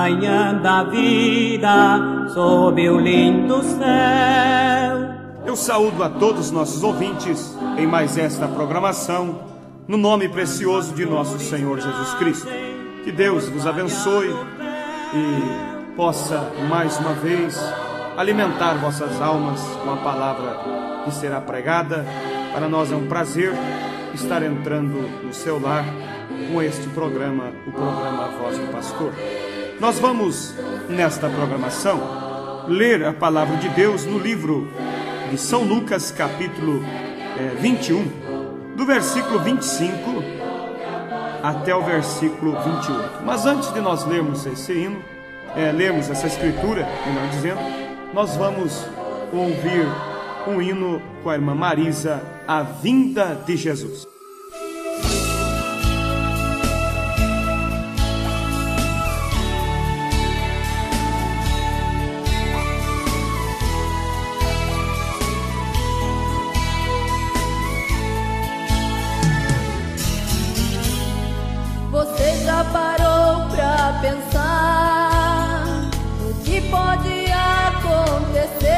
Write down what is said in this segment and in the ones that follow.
manhã da vida sob o lindo céu. Eu saúdo a todos os nossos ouvintes em mais esta programação, no nome precioso de nosso Senhor Jesus Cristo. Que Deus vos abençoe e possa mais uma vez alimentar vossas almas com a palavra que será pregada. Para nós é um prazer estar entrando no seu lar com este programa, o programa Voz do Pastor. Nós vamos, nesta programação, ler a palavra de Deus no livro de São Lucas, capítulo 21, do versículo 25 até o versículo 28. Mas antes de nós lermos esse hino, lermos essa escritura, melhor dizendo, nós vamos ouvir um hino com a irmã Marisa, A Vinda de Jesus. Você já parou pra pensar o que pode acontecer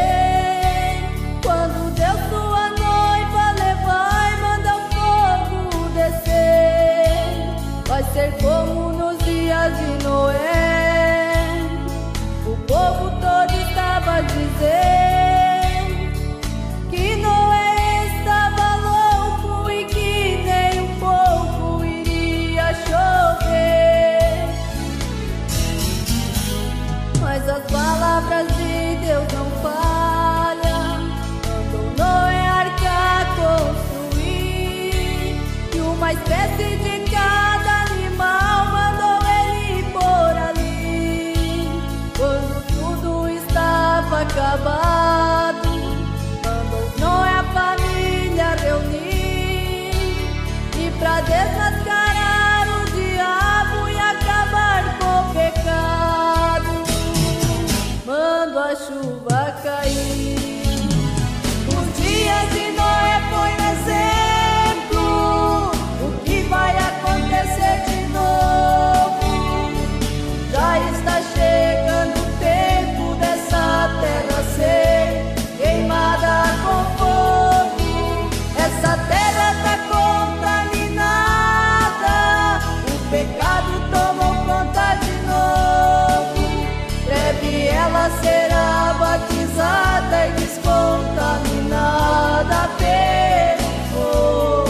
quando Deus sua noiva levar e manda o fogo descer? Vai ser como nos dias de Noé, o povo todo estava dizendo que Noé estava louco e que nem um pouco iria chover. Mas as palavras de Deus não falham. Mandou Noé arca construir, e uma espécie de cada animal mandou ele por ali. Quando tudo estava acabado, mandou Noé a família reunir, e pra desmascarar o diabo e acabar com o pecado, mando a chuva cair. Os dias de Noé foi um exemplo, o que vai acontecer de novo? Já está chegando o tempo dessa terra ser queimada com fogo. Essa terra está contaminada, o pecado tomou conta de novo. Breve ela será batizada e descontaminada pelo fogo.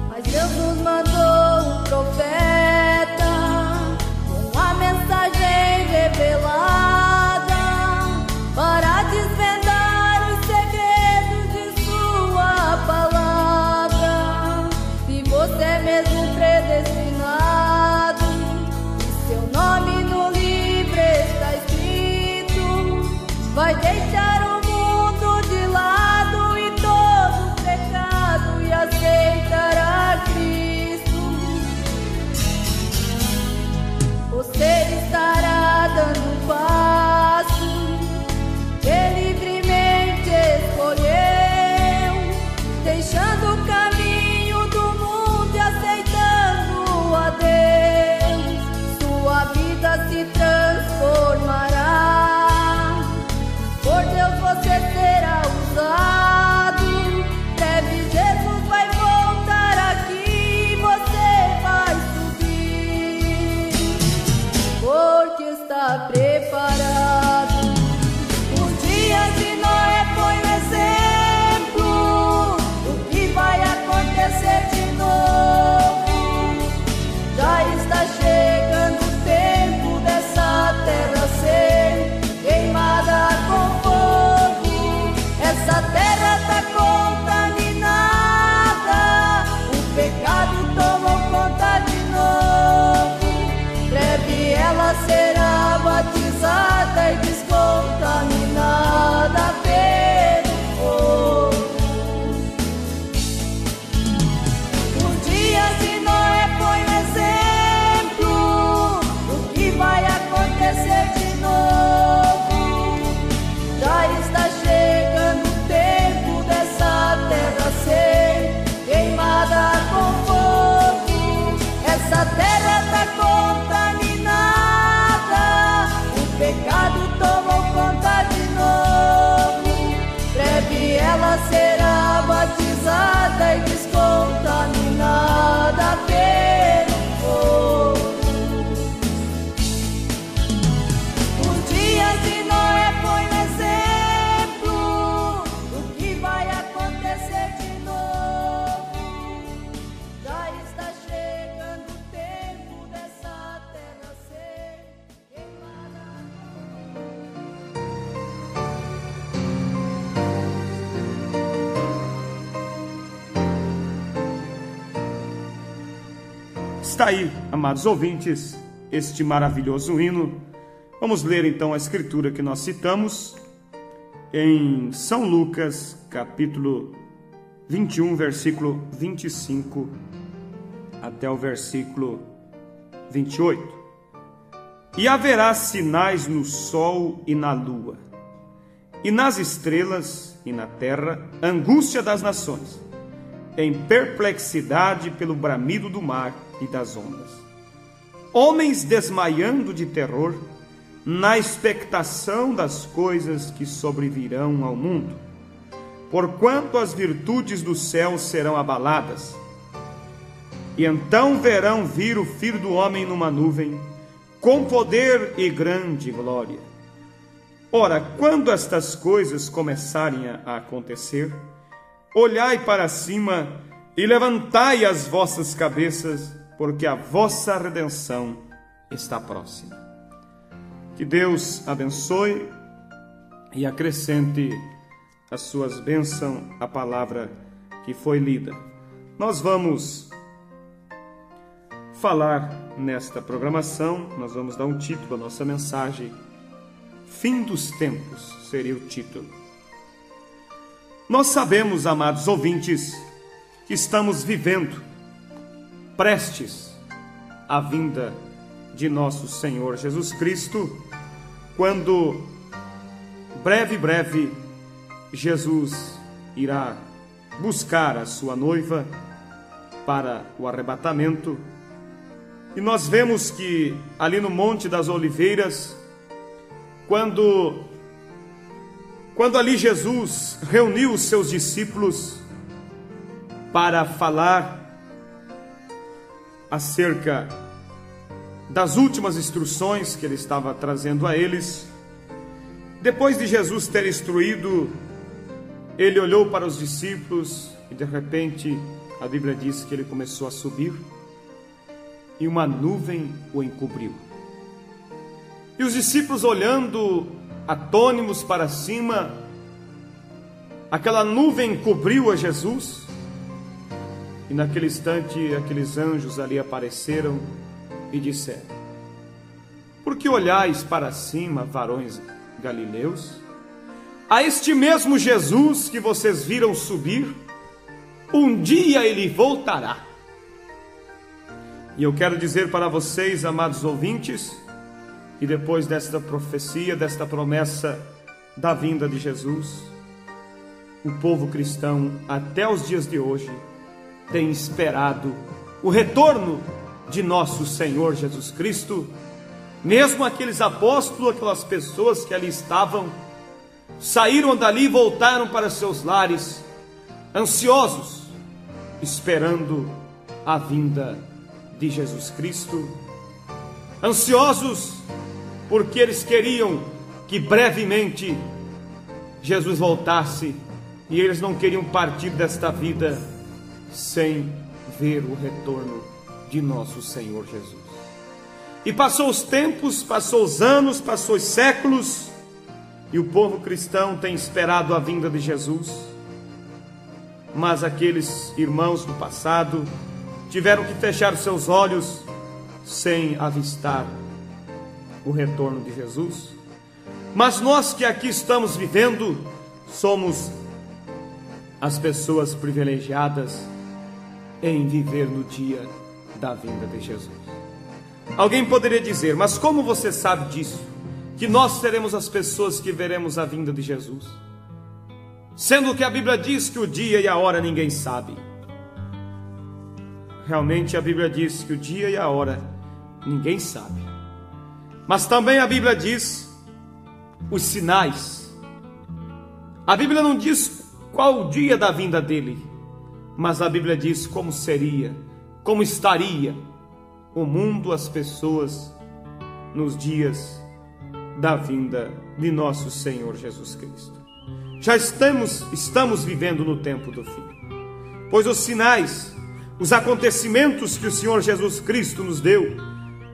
Mas Deus nos mandou um profeta com a mensagem revelada para desvendar os segredos de sua palavra. Se você é mesmo predestinado, e seu nome no livro está escrito, vai deixar o mundo de lado e todo o pecado e aceitará Cristo. Você estará dando um passo que livremente escolheu, deixando o caminho do mundo e aceitando a Deus. Sua vida se transformará, por Deus você será usado. Breve Jesus vai voltar aqui e você vai subir, porque está preparado. Os dias de Noé foi um exemplo, o que vai acontecer de novo? Já está chegando o tempo dessa terra ser queimada com fogo. Essa terra está contaminada, o pecado tomou conta de novo. Breve ela será batizada pecado tomou conta de novo. Breve ela será batizada e descontaminada pelo fogo. Os dias de Noé foi um exemplo do que vai acontecer de novo. Já está chegando o tempo dessa terra ser queimada. Está aí, amados ouvintes, este maravilhoso hino. Vamos ler então a escritura que nós citamos em São Lucas, capítulo 21, versículo 25 até o versículo 28. E haverá sinais no sol e na lua, e nas estrelas e na terra, angústia das nações, em perplexidade pelo bramido do mar e das ondas. Homens desmaiando de terror, na expectação das coisas que sobrevirão ao mundo, porquanto as virtudes do céu serão abaladas. E então verão vir o Filho do Homem numa nuvem, com poder e grande glória. Ora, quando estas coisas começarem a acontecer, olhai para cima e levantai as vossas cabeças, porque a vossa redenção está próxima. Que Deus abençoe e acrescente as suas bênçãos à palavra que foi lida. Nós vamos falar nesta programação, nós vamos dar um título à nossa mensagem. Fim dos tempos seria o título. Nós sabemos, amados ouvintes, que estamos vivendo, prestes à vinda de nosso Senhor Jesus Cristo, quando breve Jesus irá buscar a sua noiva para o arrebatamento. E nós vemos que ali no Monte das Oliveiras, quando ali Jesus reuniu os seus discípulos para falar acerca das últimas instruções que ele estava trazendo a eles, depois de Jesus ter instruído, ele olhou para os discípulos e de repente a Bíblia diz que ele começou a subir e uma nuvem o encobriu. E os discípulos, olhando atônitos para cima, aquela nuvem cobriu a Jesus, e naquele instante aqueles anjos ali apareceram e disseram: por que olhais para cima, varões galileus? A este mesmo Jesus que vocês viram subir, um dia ele voltará. E eu quero dizer para vocês, amados ouvintes, que depois desta profecia, desta promessa da vinda de Jesus, o povo cristão até os dias de hoje tem esperado o retorno de nosso Senhor Jesus Cristo. Mesmo aqueles apóstolos, aquelas pessoas que ali estavam, saíram dali e voltaram para seus lares, ansiosos, esperando a vinda de Jesus Cristo, ansiosos porque eles queriam que brevemente Jesus voltasse, e eles não queriam partir desta vida sem ver o retorno de nosso Senhor Jesus. E passou os tempos, passou os anos, passou os séculos, e o povo cristão tem esperado a vinda de Jesus. Mas aqueles irmãos do passado tiveram que fechar seus olhos sem avistar o retorno de Jesus. Mas nós que aqui estamos vivendo, somos as pessoas privilegiadas em viver no dia da vinda de Jesus. Alguém poderia dizer: mas como você sabe disso? Que nós seremos as pessoas que veremos a vinda de Jesus, sendo que a Bíblia diz que o dia e a hora ninguém sabe. Realmente a Bíblia diz que o dia e a hora ninguém sabe. Mas também a Bíblia diz os sinais. A Bíblia não diz qual o dia da vinda dele, mas a Bíblia diz como seria, como estaria o mundo, as pessoas, nos dias da vinda de nosso Senhor Jesus Cristo. Já estamos vivendo no tempo do fim, pois os sinais, os acontecimentos que o Senhor Jesus Cristo nos deu,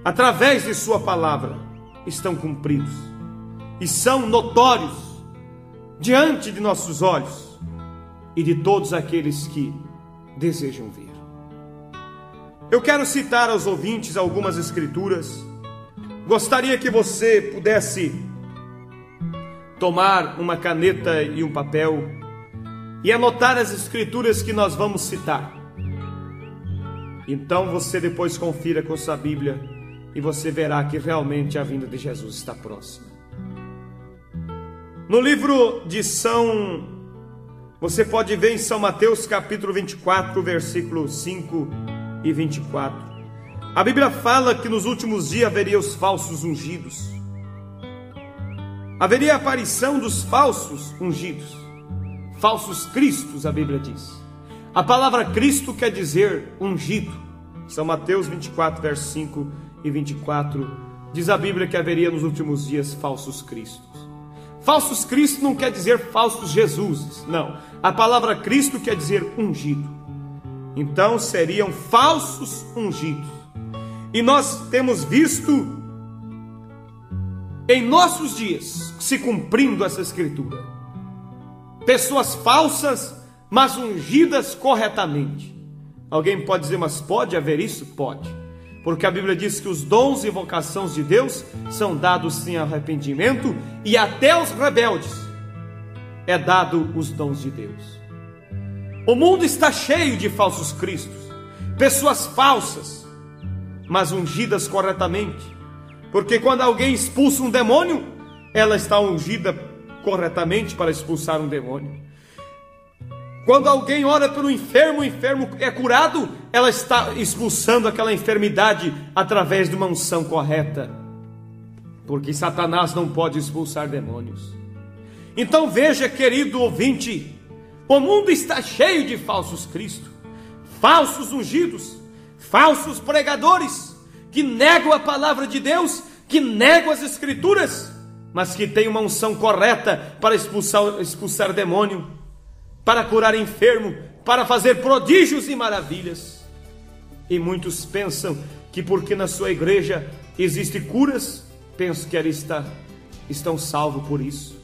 através de sua palavra, estão cumpridos e são notórios diante de nossos olhos e de todos aqueles que desejam ver. Eu quero citar aos ouvintes algumas escrituras. Gostaria que você pudesse tomar uma caneta e um papel e anotar as escrituras que nós vamos citar. Então você depois confira com sua Bíblia e você verá que realmente a vinda de Jesus está próxima. No livro de você pode ver em São Mateus capítulo 24, versículos 5 e 24. A Bíblia fala que nos últimos dias haveria os falsos ungidos. Haveria a aparição dos falsos ungidos, falsos cristos, a Bíblia diz. A palavra Cristo quer dizer ungido. São Mateus 24, versos 5 e 24, diz a Bíblia que haveria nos últimos dias falsos cristos. Falsos cristos não quer dizer falsos Jesuses, não. A palavra Cristo quer dizer ungido. Então seriam falsos ungidos. E nós temos visto em nossos dias se cumprindo essa escritura. Pessoas falsas, mas ungidas corretamente. Alguém pode dizer, mas pode haver isso? Pode. Porque a Bíblia diz que os dons e vocações de Deus são dados sem arrependimento, e até aos rebeldes é dado os dons de Deus. O mundo está cheio de falsos cristos, pessoas falsas, mas ungidas corretamente. Porque quando alguém expulsa um demônio, ela está ungida corretamente para expulsar um demônio. Quando alguém ora pelo enfermo, o enfermo é curado, ela está expulsando aquela enfermidade através de uma unção correta. Porque Satanás não pode expulsar demônios. Então veja, querido ouvinte, o mundo está cheio de falsos cristos, falsos ungidos, falsos pregadores, que negam a palavra de Deus, que negam as escrituras, mas que têm uma unção correta para expulsar demônio, para curar enfermo, para fazer prodígios e maravilhas. E muitos pensam que porque na sua igreja existem curas, pensam que eles estão salvos por isso.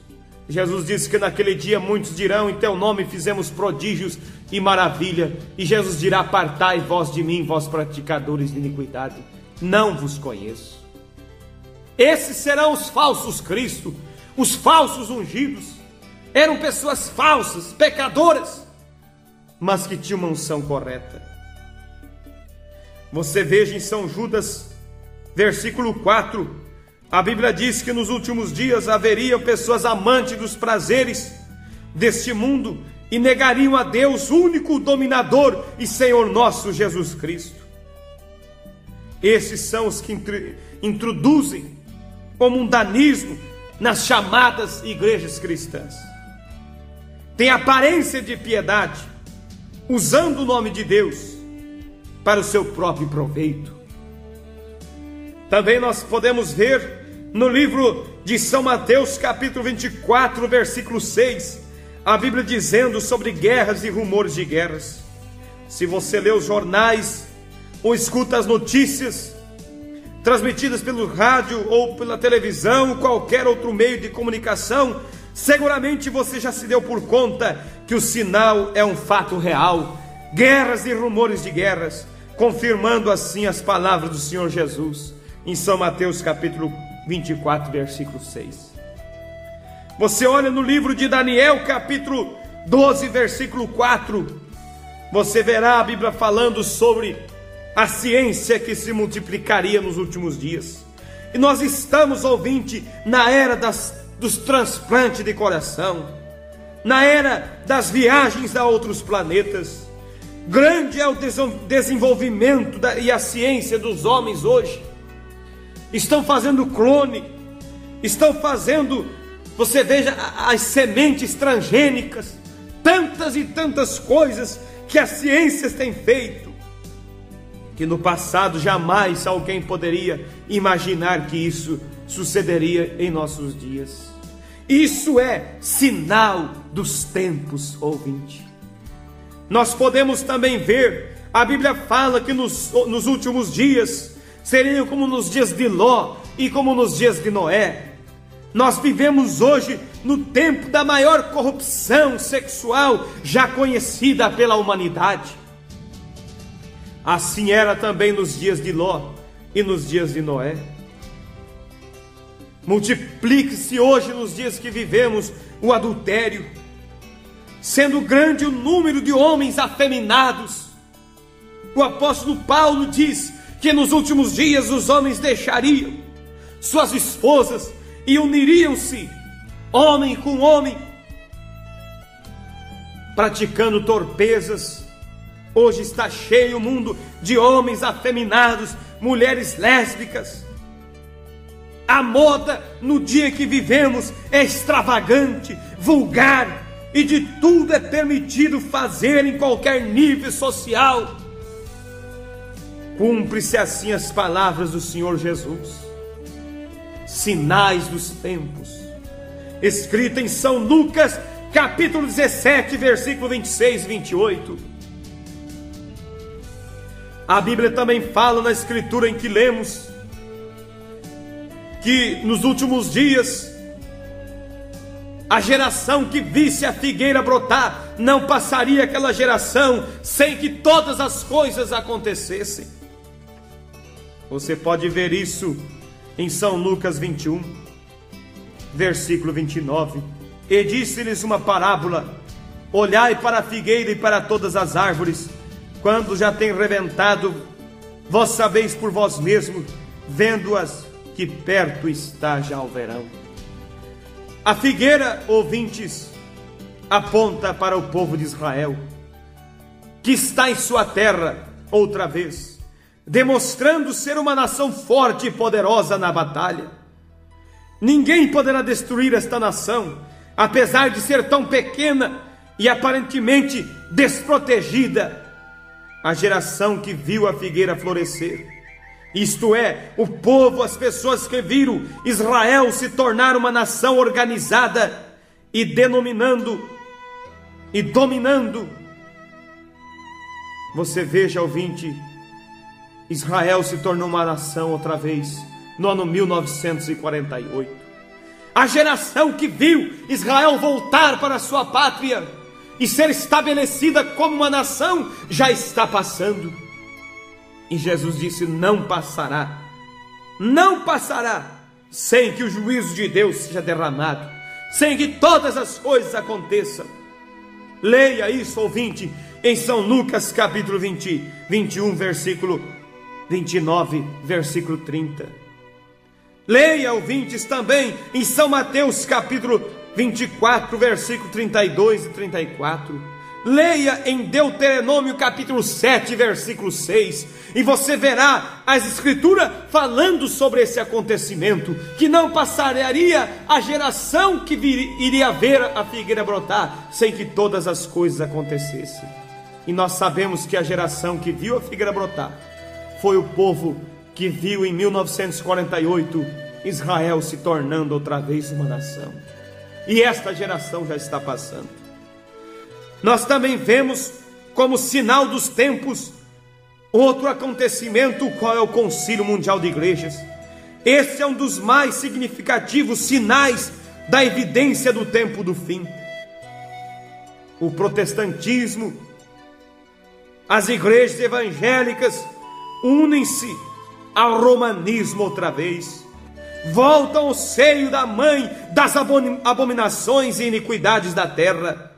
Jesus disse que naquele dia muitos dirão, em teu nome fizemos prodígios e maravilha. E Jesus dirá, apartai vós de mim, vós praticadores de iniquidade, não vos conheço. Esses serão os falsos Cristo, os falsos ungidos. Eram pessoas falsas, pecadoras, mas que tinham uma unção correta. Você veja em São Judas, versículo 4, a Bíblia diz que nos últimos dias haveriam pessoas amantes dos prazeres deste mundo e negariam a Deus, único dominador e Senhor nosso Jesus Cristo. Esses são os que introduzem o mundanismo nas chamadas igrejas cristãs. Tem aparência de piedade, usando o nome de Deus para o seu próprio proveito. Também nós podemos ver no livro de São Mateus, capítulo 24, versículo 6, a Bíblia dizendo sobre guerras e rumores de guerras. Se você lê os jornais ou escuta as notícias transmitidas pelo rádio ou pela televisão, qualquer outro meio de comunicação, seguramente você já se deu por conta que o sinal é um fato real. Guerras e rumores de guerras, confirmando assim as palavras do Senhor Jesus em São Mateus capítulo 24, versículo 6. Você olha no livro de Daniel capítulo 12, versículo 4, você verá a Bíblia falando sobre a ciência que se multiplicaria nos últimos dias. E nós estamos, ouvinte, na era dos transplantes de coração, na era das viagens a outros planetas. Grande é o desenvolvimento e a ciência dos homens hoje. Estão fazendo clone, estão fazendo Você veja as sementes transgênicas, tantas e tantas coisas que as ciências têm feito, que no passado jamais alguém poderia imaginar que isso sucederia em nossos dias. Isso é sinal dos tempos, ouvinte. Nós podemos também ver, a Bíblia fala que nos últimos dias seriam como nos dias de Ló e como nos dias de Noé. Nós vivemos hoje no tempo da maior corrupção sexual já conhecida pela humanidade. Assim era também nos dias de Ló e nos dias de Noé. Multiplique-se hoje nos dias que vivemos o adultério, sendo grande o número de homens afeminados. O apóstolo Paulo diz que nos últimos dias os homens deixariam suas esposas e uniriam-se, homem com homem, praticando torpezas. Hoje está cheio o mundo de homens afeminados, mulheres lésbicas. A moda no dia que vivemos é extravagante, vulgar, e de tudo é permitido fazer em qualquer nível social. Cumpre-se assim as palavras do Senhor Jesus. Sinais dos tempos, escrita em São Lucas, capítulo 17, versículo 26 e 28. A Bíblia também fala na escritura em que lemos, que nos últimos dias, a geração que visse a figueira brotar, não passaria aquela geração sem que todas as coisas acontecessem. Você pode ver isso em São Lucas 21, versículo 29. E disse-lhes uma parábola: olhai para a figueira e para todas as árvores, quando já tem rebentado, vós sabeis por vós mesmos, vendo-as, que perto está já o verão. A figueira, ouvintes, aponta para o povo de Israel, que está em sua terra outra vez, demonstrando ser uma nação forte e poderosa na batalha. Ninguém poderá destruir esta nação, apesar de ser tão pequena e aparentemente desprotegida. A geração que viu a figueira florescer, isto é, o povo, as pessoas que viram Israel se tornar uma nação organizada e dominando. Você veja, ouvinte, Israel se tornou uma nação outra vez, no ano 1948. A geração que viu Israel voltar para a sua pátria e ser estabelecida como uma nação já está passando. E Jesus disse: não passará sem que o juízo de Deus seja derramado, sem que todas as coisas aconteçam. Leia isso, ouvinte, em São Lucas capítulo 21, versículo 29, versículo 30. Leia, ouvintes, também em São Mateus capítulo 24, versículo 32 e 34. Leia em Deuteronômio capítulo 7, versículo 6, e você verá as escrituras falando sobre esse acontecimento, que não passaria a geração que iria ver a figueira brotar, sem que todas as coisas acontecessem. E nós sabemos que a geração que viu a figueira brotar foi o povo que viu em 1948 Israel se tornando outra vez uma nação. E esta geração já está passando. Nós também vemos como sinal dos tempos outro acontecimento, qual é o Concílio Mundial de Igrejas. Esse é um dos mais significativos sinais da evidência do tempo do fim. O protestantismo, as igrejas evangélicas unem-se ao romanismo outra vez, voltam ao seio da mãe das abominações e iniquidades da terra.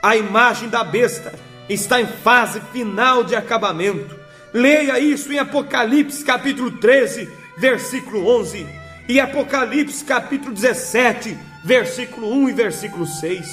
A imagem da besta está em fase final de acabamento. Leia isso em Apocalipse capítulo 13, versículo 11, e Apocalipse capítulo 17, versículo 1 e versículo 6.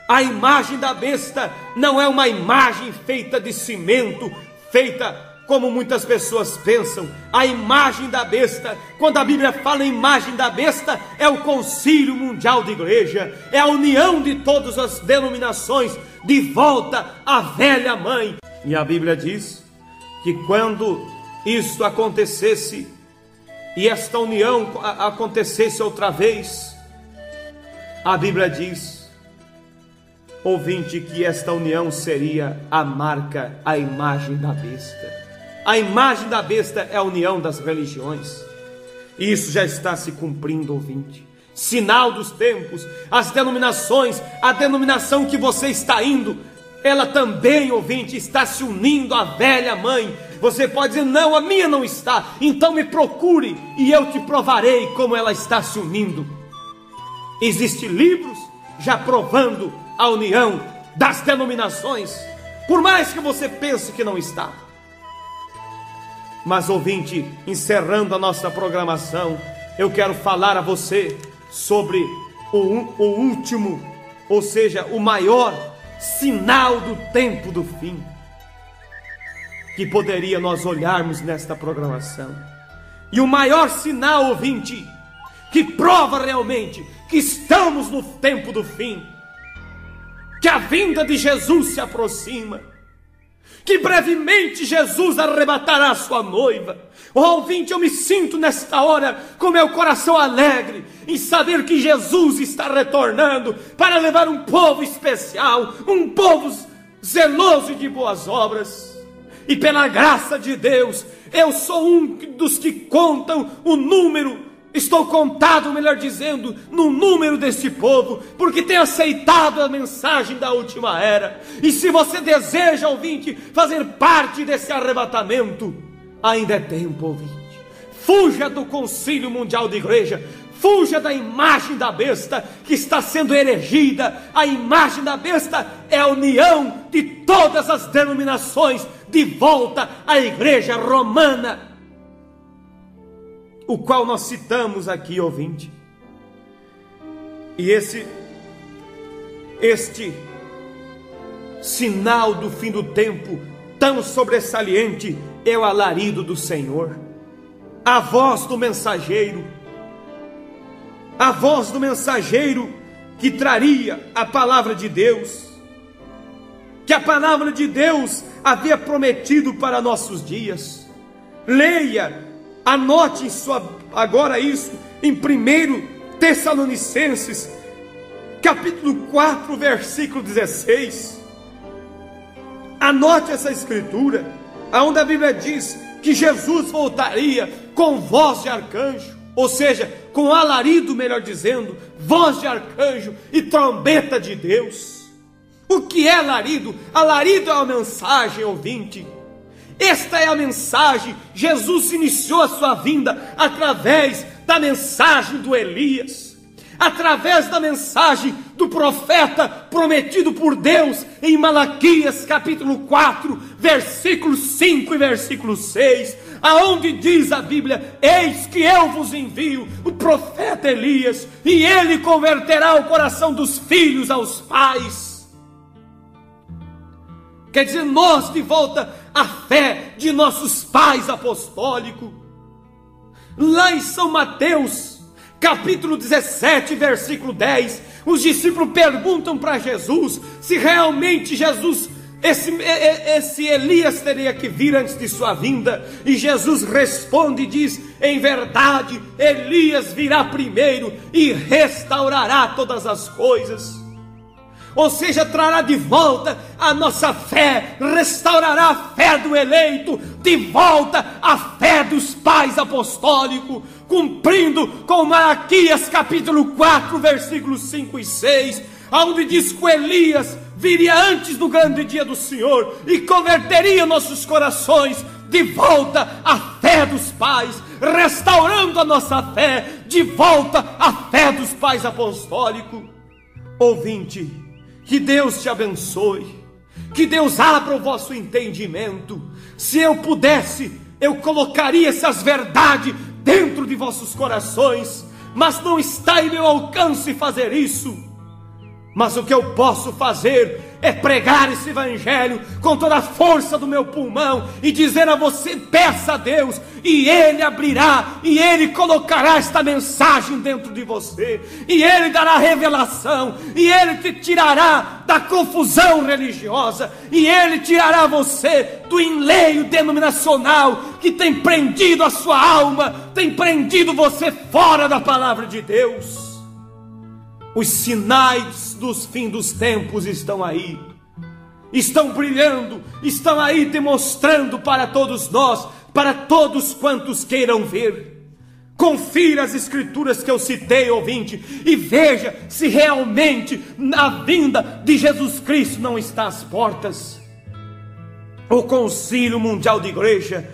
A imagem da besta não é uma imagem feita de cimento, feita como muitas pessoas pensam, a imagem da besta. Quando a Bíblia fala em imagem da besta, é o Concílio Mundial de Igreja, é a união de todas as denominações de volta à velha mãe. E a Bíblia diz que quando isso acontecesse, e esta união acontecesse outra vez, a Bíblia diz, ouvinte, que esta união seria a marca, a imagem da besta. A imagem da besta é a união das religiões. E isso já está se cumprindo, ouvinte. Sinal dos tempos, as denominações, a denominação que você está indo, ela também, ouvinte, está se unindo à velha mãe. Você pode dizer, não, a minha não está. Então me procure e eu te provarei como ela está se unindo. Existem livros já provando a união das denominações, por mais que você pense que não está. Mas, ouvinte, encerrando a nossa programação, eu quero falar a você sobre o último, ou seja, o maior sinal do tempo do fim, que poderia nós olharmos nesta programação. E o maior sinal, ouvinte, que prova realmente que estamos no tempo do fim, que a vinda de Jesus se aproxima, que brevemente Jesus arrebatará a sua noiva. Oh, ouvinte, eu me sinto nesta hora com meu coração alegre em saber que Jesus está retornando para levar um povo especial, um povo zeloso de boas obras. E pela graça de Deus, eu sou um dos que contam o número, estou contado, melhor dizendo, no número desse povo, porque tem aceitado a mensagem da última era. E se você deseja, ouvinte, fazer parte desse arrebatamento, ainda é tempo, ouvinte. Fuja do Concílio Mundial de Igreja, fuja da imagem da besta que está sendo erigida. A imagem da besta é a união de todas as denominações de volta à Igreja Romana, o qual nós citamos aqui, ouvinte. E este sinal do fim do tempo tão sobressalente é o alarido do Senhor, a voz do mensageiro, a voz do mensageiro que traria a palavra de Deus, que a palavra de Deus havia prometido para nossos dias. Leia, anote agora isso em 1 Tessalonicenses, capítulo 4, versículo 16. Anote essa escritura, onde a Bíblia diz que Jesus voltaria com voz de arcanjo, ou seja, com alarido, melhor dizendo, voz de arcanjo e trombeta de Deus. O que é alarido? Alarido é uma mensagem, ouvinte. Esta é a mensagem. Jesus iniciou a sua vinda através da mensagem do Elias, através da mensagem do profeta prometido por Deus em Malaquias capítulo 4, versículo 5 e versículo 6, aonde diz a Bíblia: eis que eu vos envio o profeta Elias, e ele converterá o coração dos filhos aos pais. Quer dizer, nós de volta à fé de nossos pais apostólicos. Lá em São Mateus, capítulo 17, versículo 10, os discípulos perguntam para Jesus se realmente esse Elias teria que vir antes de sua vinda. E Jesus responde e diz: em verdade, Elias virá primeiro e restaurará todas as coisas. Ou seja, trará de volta a nossa fé, restaurará a fé do eleito, de volta a fé dos pais apostólicos, cumprindo com Malaquias capítulo 4, versículos 5 e 6, onde diz que Elias viria antes do grande dia do Senhor e converteria nossos corações de volta à fé dos pais, restaurando a nossa fé, de volta à fé dos pais apostólicos. Ouvinte, que Deus te abençoe, que Deus abra o vosso entendimento. Se eu pudesse, eu colocaria essas verdades dentro de vossos corações, mas não está em meu alcance fazer isso. Mas o que eu posso fazer é pregar esse evangelho com toda a força do meu pulmão e dizer a você: peça a Deus, e Ele abrirá, e Ele colocará esta mensagem dentro de você, e Ele dará revelação, e Ele te tirará da confusão religiosa, e Ele tirará você do enleio denominacional que tem prendido a sua alma, tem prendido você fora da palavra de Deus. Os sinais dos fins dos tempos estão aí, estão brilhando, estão aí demonstrando para todos nós, para todos quantos queiram ver. Confira as escrituras que eu citei, ouvinte, e veja se realmente a vinda de Jesus Cristo não está às portas. O Concílio Mundial de Igreja,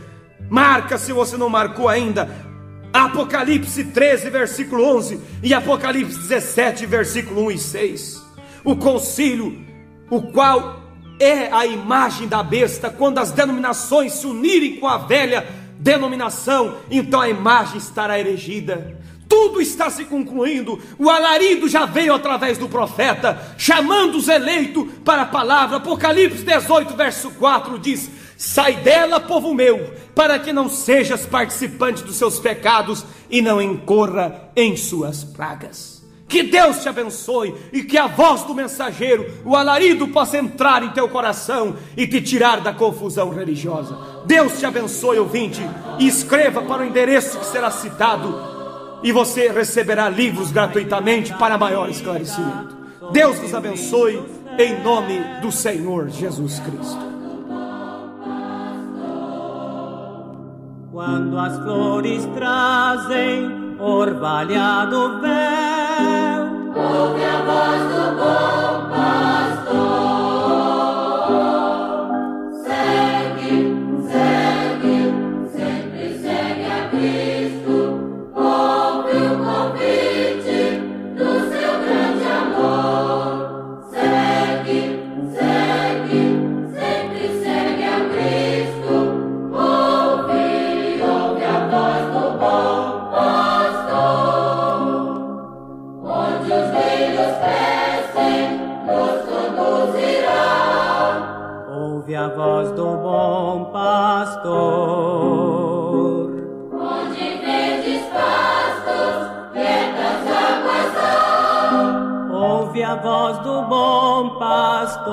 marca se você não marcou ainda, Apocalipse 13, versículo 11 e Apocalipse 17, versículo 1 e 6. O concílio, o qual é a imagem da besta, quando as denominações se unirem com a velha denominação, então a imagem estará erigida. Tudo está se concluindo. O alarido já veio através do profeta, chamando os eleitos para a palavra. Apocalipse 18, verso 4 diz: sai dela, povo meu, para que não sejas participante dos seus pecados e não incorra em suas pragas. Que Deus te abençoe e que a voz do mensageiro, o alarido, possa entrar em teu coração e te tirar da confusão religiosa. Deus te abençoe, ouvinte, e escreva para o endereço que será citado, e você receberá livros gratuitamente para maior esclarecimento. Deus nos abençoe, em nome do Senhor Jesus Cristo. Quando as flores trazem orvalhado véu, ouve a voz do bom pastor. Segue, segue, sempre segue a Cristo. Ouve o convite do seu grande amor. Segue, segue, sempre segue a Cristo. Ouve a voz do bom pastor. Onde os filhos crescem, nos conduzirá. Ouve a voz do bom pastor. Onde verdes pastos, quietas águas há. Ouve a voz do bom pastor.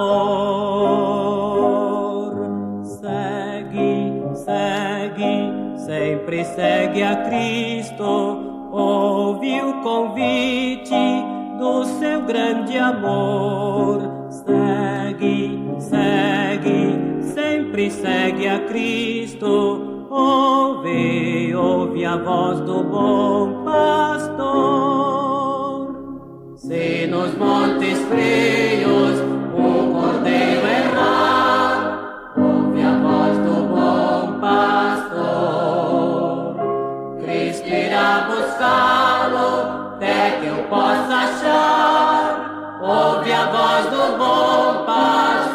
Segue, segue, sempre segue a Cristo. Ouve o convite do seu grande amor. Segue, segue, sempre segue a Cristo. Ouve a voz do bom pastor. Se nos montes frios o cordeiro errar, ouve a voz do bom pastor. Cristo irá buscá-lo até que eu possa achar. Ouve a voz do bom pastor.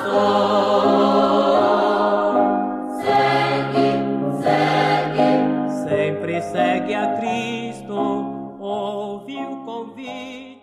Segue, segue, sempre segue a Cristo. Ouve o convite.